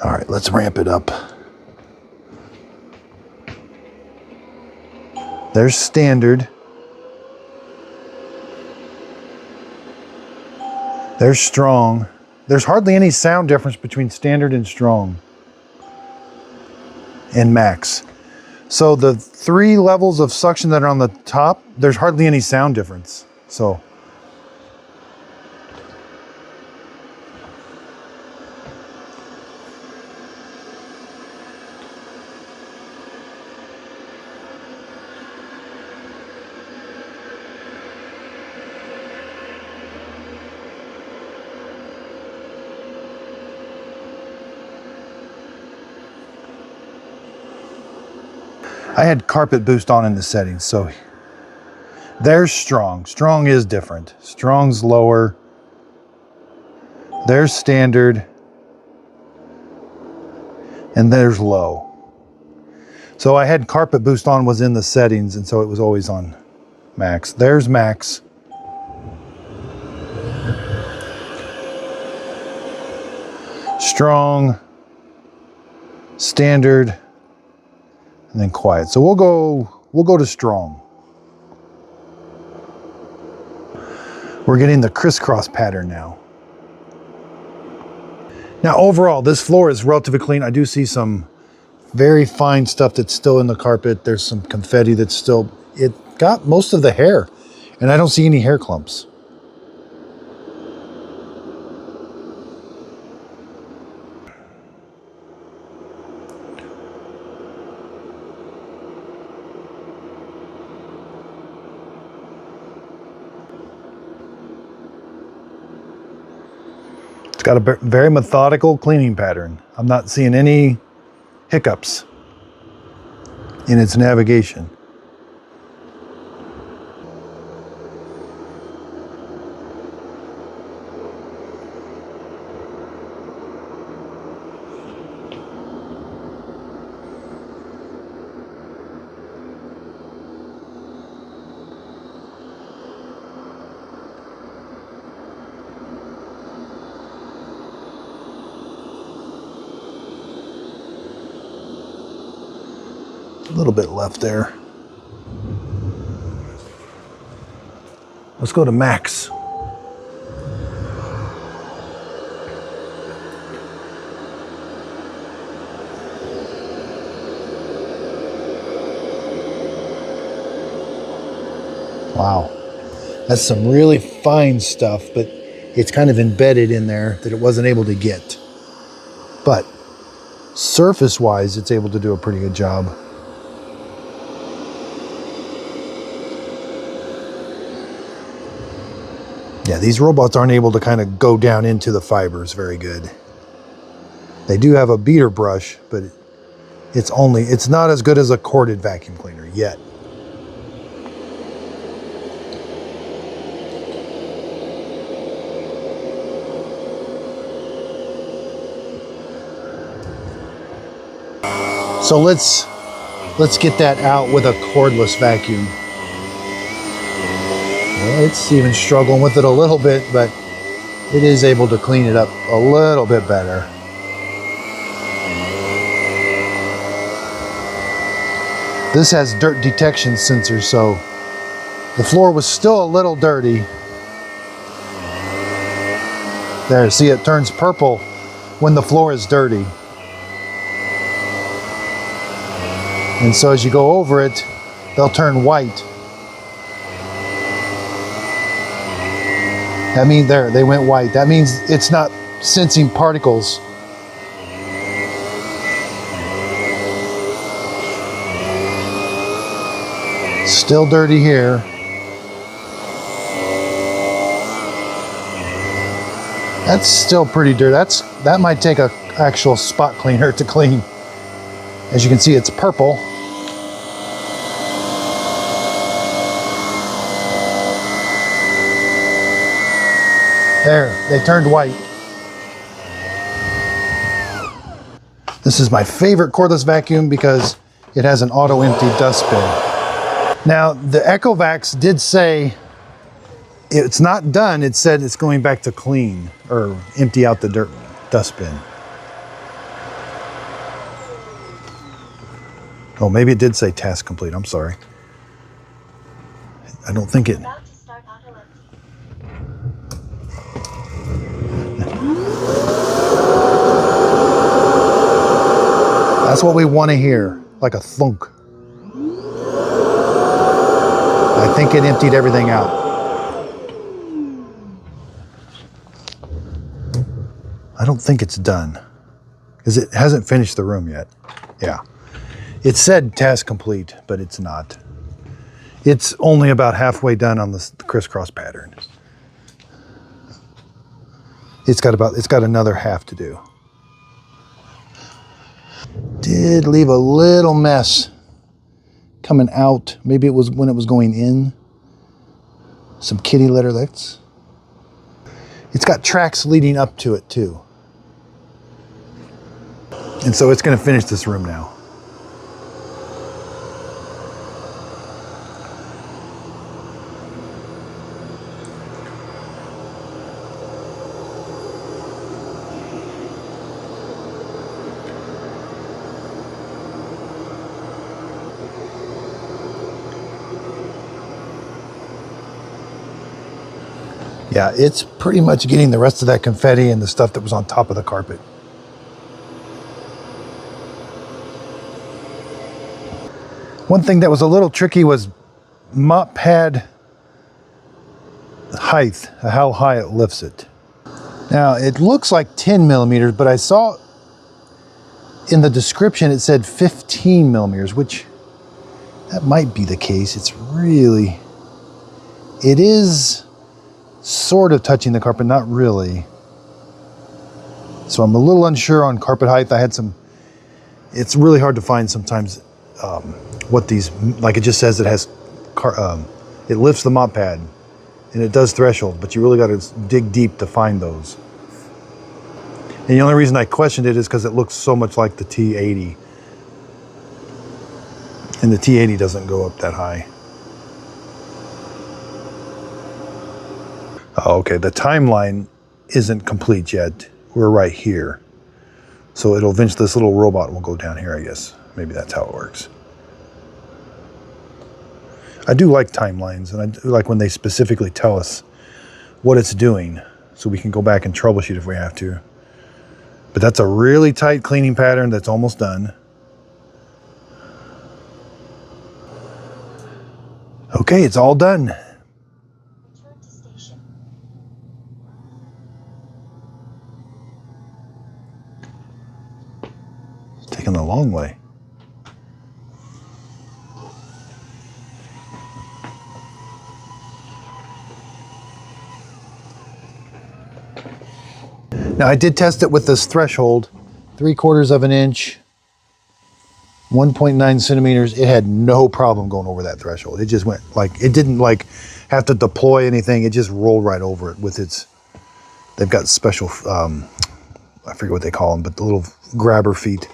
All right, let's ramp it up. There's standard. There's strong. There's hardly any sound difference between standard and strong and max. So the 3 levels of suction that are on the top, there's hardly any sound difference. So I had carpet boost on in the settings, so there's strong. Strong is different. Strong's lower. There's standard. And there's low. So I had carpet boost on was in the settings, and so it was always on max. There's max. Strong. Standard. And then quiet. So we'll go to strong. We're getting the crisscross pattern now. Now overall, this floor is relatively clean. I do see some very fine stuff that's still in the carpet. There's some confetti that's still, it got most of the hair, and I don't see any hair clumps. It's got a very methodical cleaning pattern. I'm not seeing any hiccups in its navigation. A little bit left there. Let's go to max. Wow, that's some really fine stuff, but it's kind of embedded in there that it wasn't able to get. But surface-wise, it's able to do a pretty good job. Yeah, these robots aren't able to kind of go down into the fibers very good. They do have a beater brush, but it's not as good as a corded vacuum cleaner yet. So let's get that out with a cordless vacuum. Well, it's even struggling with it a little bit, but it is able to clean it up a little bit better. This has dirt detection sensors, so the floor was still a little dirty. There, see, it turns purple when the floor is dirty. And so as you go over it, they'll turn white. That means there, they went white. That means it's not sensing particles. Still dirty here. That's still pretty dirty. That might take an actual spot cleaner to clean. As you can see, it's purple. There, they turned white. This is my favorite cordless vacuum because it has an auto-empty dustbin. Now, the Ecovacs did say it's not done. It said it's going back to clean or empty out the dustbin. Oh, maybe it did say task complete. I'm sorry. I don't think it. About to start auto empty. That's what we want to hear, like a thunk. I think it emptied everything out. I don't think it's done because it hasn't finished the room yet. Yeah. It said task complete, but it's not. It's only about halfway done on the crisscross pattern. It's got another half to do. Did leave a little mess coming out. Maybe it was when it was going in. Some kitty litter. It's got tracks leading up to it too. And so it's going to finish this room now. Yeah, it's pretty much getting the rest of that confetti and the stuff that was on top of the carpet. One thing that was a little tricky was mop pad height, how high it lifts it. Now it looks like 10 millimeters, but I saw in the description it said 15 millimeters, which that might be the case. It is sort of touching the carpet, not really. So I'm a little unsure on carpet height. It's really hard to find sometimes what these, like it just says it has, it lifts the mop pad and it does threshold, but you really got to dig deep to find those. And the only reason I questioned it is because it looks so much like the T80. And the T80 doesn't go up that high. Oh, okay, the timeline isn't complete yet. We're right here. So it'll eventually, this little robot will go down here, I guess. Maybe that's how it works. I do like timelines, and I do like when they specifically tell us what it's doing so we can go back and troubleshoot if we have to. But that's a really tight cleaning pattern that's almost done. Okay, it's all done. Return to station. It's taking a long way. Now I did test it with this threshold, 3/4 of an inch, 1.9 centimeters. It had no problem going over that threshold. It just went it didn't have to deploy anything. It just rolled right over it with its, they've got special, I forget what they call them, but the little grabber feet.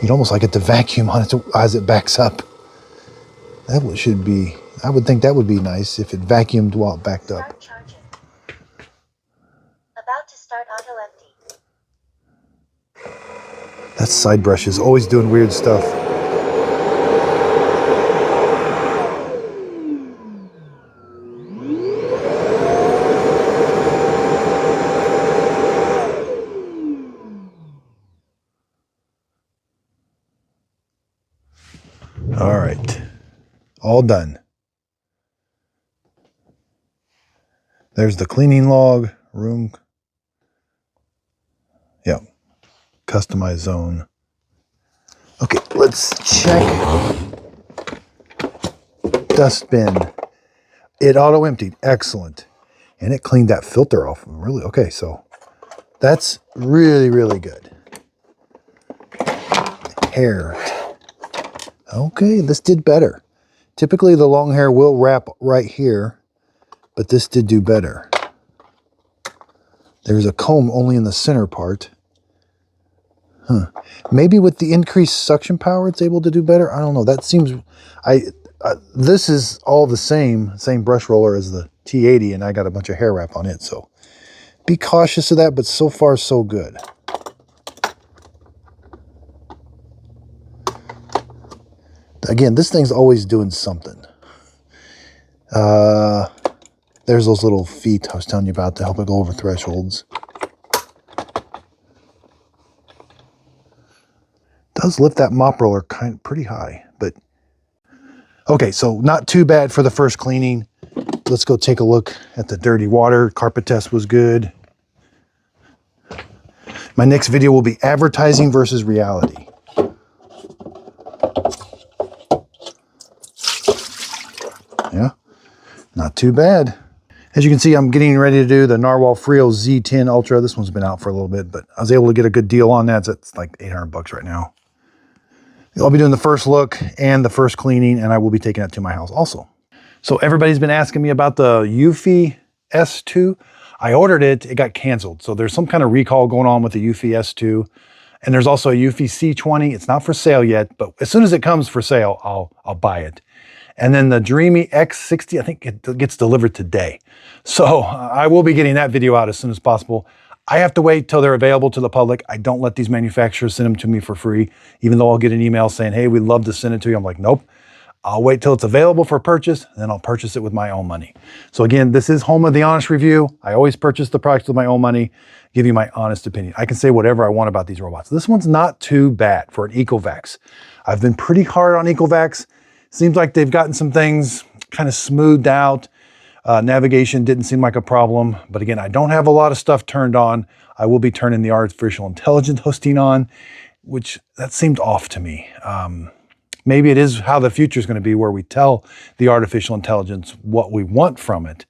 You'd almost like it to vacuum on it as it backs up. That should be, I would think that would be nice if it vacuumed while it backed up. Start charging. About to start auto empty. That side brush is always doing weird stuff. All right, all done. There's the cleaning log, room. Yeah, customize zone. Okay, let's check. Dustbin. It auto emptied, excellent. And it cleaned that filter off, really. Okay, so that's really, really good. Hair. Okay, this did better. Typically the long hair will wrap right here, but this did do better. There's a comb only in the center part. Maybe with the increased suction power it's able to do better. I don't know. That seems, this is all the same brush roller as the T80, and I got a bunch of hair wrap on it, so be cautious of that, but so far so good. Again, this thing's always doing something. There's those little feet I was telling you about to help it go over thresholds. Does lift that mop roller pretty high, but okay, so not too bad for the first cleaning. Let's go take a look at the dirty water. Carpet test was good. My next video will be advertising versus reality. Yeah, not too bad. As you can see, I'm getting ready to do the Narwhal Frio Z10 Ultra. This one's been out for a little bit, but I was able to get a good deal on that. So it's like 800 bucks right now. I'll be doing the first look and the first cleaning, and I will be taking it to my house also. So everybody's been asking me about the Wifi S2. I ordered it, it got canceled. So there's some kind of recall going on with the Wifi S2. And there's also a Wifi C20. It's not for sale yet, but as soon as it comes for sale, I'll buy it. And then the Dreamy X60, I think it gets delivered today. So I will be getting that video out as soon as possible. I have to wait till they're available to the public. I don't let these manufacturers send them to me for free, even though I'll get an email saying, hey, we'd love to send it to you. I'm like, nope. I'll wait till it's available for purchase, and then I'll purchase it with my own money. So again, this is home of the honest review. I always purchase the products with my own money, give you my honest opinion. I can say whatever I want about these robots. This one's not too bad for an Ecovacs. I've been pretty hard on Ecovacs. Seems like they've gotten some things kind of smoothed out. Navigation didn't seem like a problem, but again, I don't have a lot of stuff turned on. I will be turning the artificial intelligence hosting on, which that seemed off to me. Maybe it is how the future is going to be, where we tell the artificial intelligence what we want from it.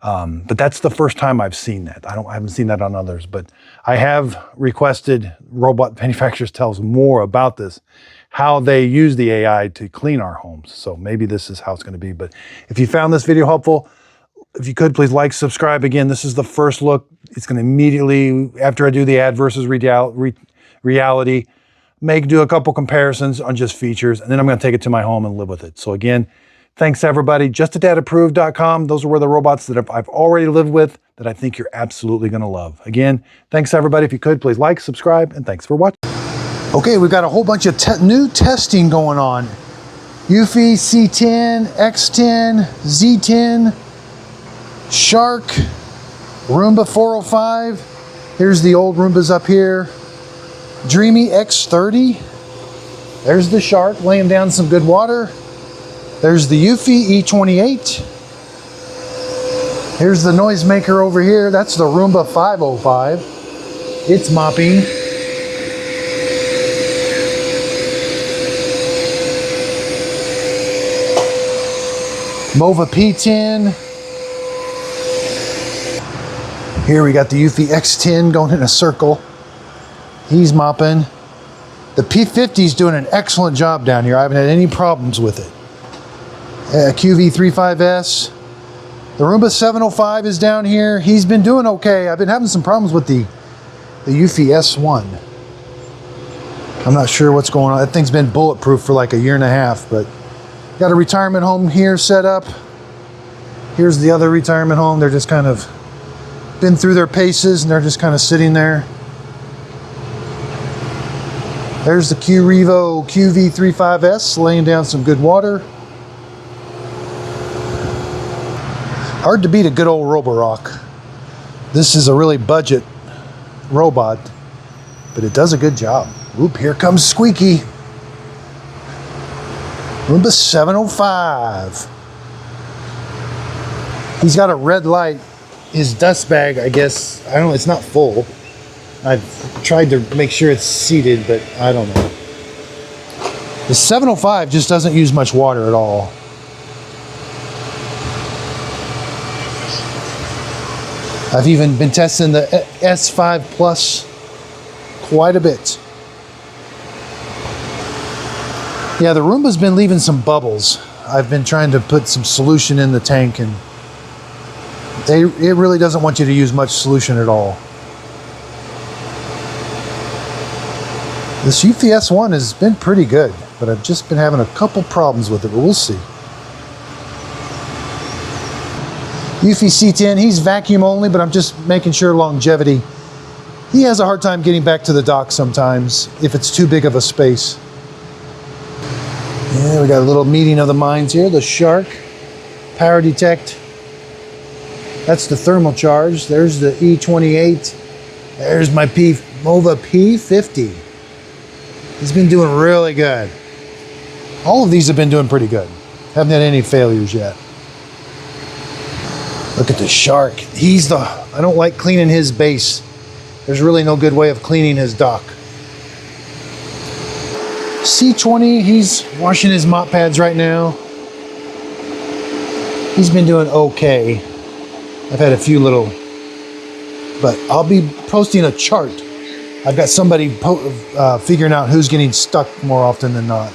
But that's the first time I've seen that. I haven't seen that on others, but I have requested robot manufacturers tell us more about this, how they use the AI to clean our homes. So maybe this is how it's going to be. But if you found this video helpful, if you could, please like, subscribe. Again, this is the first look. It's going to immediately, after I do the ad versus reality, do a couple comparisons on just features, and then I'm going to take it to my home and live with it. So again, thanks everybody. JustADadApproved.com. Those are where the robots that I've already lived with that I think you're absolutely going to love. Again, thanks everybody. If you could, please like, subscribe, and thanks for watching. Okay, we've got a whole bunch of new testing going on. Wifi, C10, X10, Z10, Shark, Roomba 405. Here's the old Roombas up here. Dreamy X30. There's the Shark laying down some good water. There's the Wifi E28. Here's the noisemaker over here. That's the Roomba 505. It's mopping. Mova P10. Here we got the Wifi X10 going in a circle. He's mopping. The P50 is doing an excellent job down here. I haven't had any problems with it. QV35S. The Roomba 705 is down here. He's been doing okay. I've been having some problems with the Wifi S1. I'm not sure what's going on. That thing's been bulletproof for like a year and a half, but got a retirement home here set up. Here's the other retirement home. They're just kind of been through their paces and they're just kind of sitting there. There's the Qrevo QV35S laying down some good water. Hard to beat a good old Roborock. This is a really budget robot, but it does a good job. Oop, here comes Squeaky. Roomba 705. He's got a red light. His dust bag, I guess, I don't know, it's not full. I've tried to make sure it's seated, but I don't know. The 705 just doesn't use much water at all. I've even been testing the S5 Plus quite a bit. Yeah, the Roomba's been leaving some bubbles. I've been trying to put some solution in the tank, and it really doesn't want you to use much solution at all. This Wifi S1 has been pretty good, but I've just been having a couple problems with it, but we'll see. Wifi C10, he's vacuum only, but I'm just making sure longevity. He has a hard time getting back to the dock sometimes if it's too big of a space. Yeah, we got a little meeting of the minds here. The Shark, power detect. That's the thermal charge. There's the E28. There's my Mova P50. He's been doing really good. All of these have been doing pretty good. Haven't had any failures yet. Look at the Shark. I don't like cleaning his base. There's really no good way of cleaning his dock. C20, he's washing his mop pads right now. He's been doing okay. I've had a few little, but I'll be posting a chart. I've got somebody figuring out who's getting stuck more often than not.